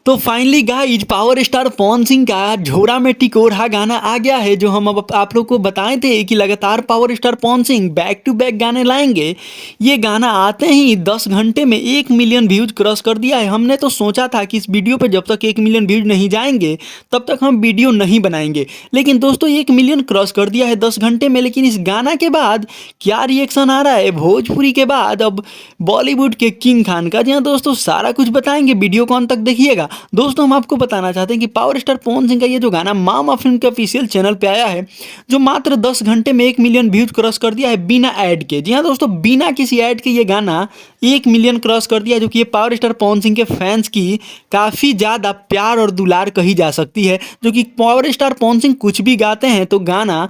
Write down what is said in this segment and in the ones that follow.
तो finally guys power star Pawan Singh का झोरा में टिकोरा गाना आ गया है, जो हम अब आप लोग को बताए थे कि लगातार power star Pawan Singh back to back गाने लाएंगे। ये गाना आते ही 10 घंटे में 1 मिलियन व्यूज क्रॉस कर दिया है। हमने तो सोचा था कि इस वीडियो पे जब तक 1 मिलियन व्यूज नहीं जाएंगे तब तक हम वीडियो नहीं बनाएंगे, लेकिन दोस्तों 1 मिलियन क्रॉस कर दिया है 10 घंटे में। लेकिन इस गाना के बाद क्या रिएक्शन आ रहा है भोजपुरी के बाद अब बॉलीवुड के किंग खान का, जी हाँ दोस्तों सारा कुछ बताएंगे, वीडियो को अंत तक देखिएगा। दोस्तों हम आपको बताना चाहते हैं कि पावर स्टार पवन सिंह का ये जो गाना मामा फिल्म के ऑफिशियल चैनल पे आया है, जो मात्र 10 घंटे में 1 मिलियन व्यूज क्रॉस कर दिया है बिना ऐड के। जी हाँ दोस्तों, बिना किसी ऐड के ये गाना 1 मिलियन क्रॉस कर दिया, जो कि ये पावर स्टार पवन सिंह के फैंस की काफ़ी ज़्यादा प्यार और दुलार कही जा सकती है। जो कि पावर स्टार पवन सिंह कुछ भी गाते हैं तो गाना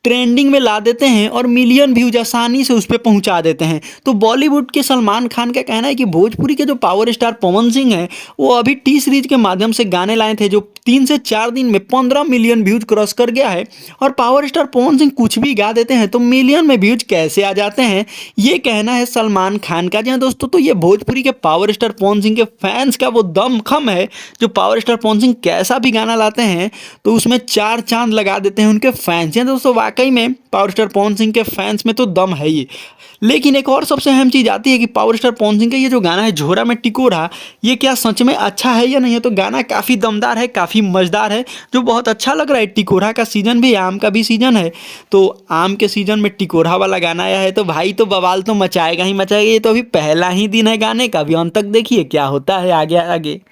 ट्रेंडिंग में ला देते हैं और मिलियन व्यूज आसानी से उस पर पहुंचा देते हैं। तो बॉलीवुड के सलमान खान का कहना है कि भोजपुरी के जो पावर स्टार पवन सिंह हैं वो अभी टी सीरीज के माध्यम से गाने लाए थे, जो 3 से 4 दिन में 15 मिलियन व्यूज क्रॉस कर गया है। और पावर स्टार पवन सिंह कुछ भी गा देते हैं तो मिलियन में व्यूज कैसे आ जाते हैं, ये कहना है सलमान खान का। जी हाँ दोस्तों, तो ये भोजपुरी के पावर स्टार पवन सिंह के फैंस का वो दमखम है, जो पावर स्टार पवन सिंह कैसा भी गाना लाते हैं तो उसमें 4 चांद लगा देते हैं उनके फैंस। जी हाँ दोस्तों, वाकई में पावर स्टार पवन सिंह के फैंस में तो दम है ही। लेकिन एक और सबसे अहम चीज़ आती है कि पावर स्टार पवन सिंह का ये जो गाना है झोरा में टिकोरा, ये क्या सच में अच्छा है या नहीं है। तो गाना काफ़ी दमदार है, काफ़ी मज़ेदार है, जो बहुत अच्छा लग रहा है। टिकोरा का सीज़न भी, आम का भी सीज़न है, तो आम के सीज़न में टिकोरा वाला गाना आया है तो भाई तो बवाल तो मचाएगा ही मचाएगा। ये तो अभी पहला ही दिन है गाने का, अभी अंत तक देखिए क्या होता है आगे आगे।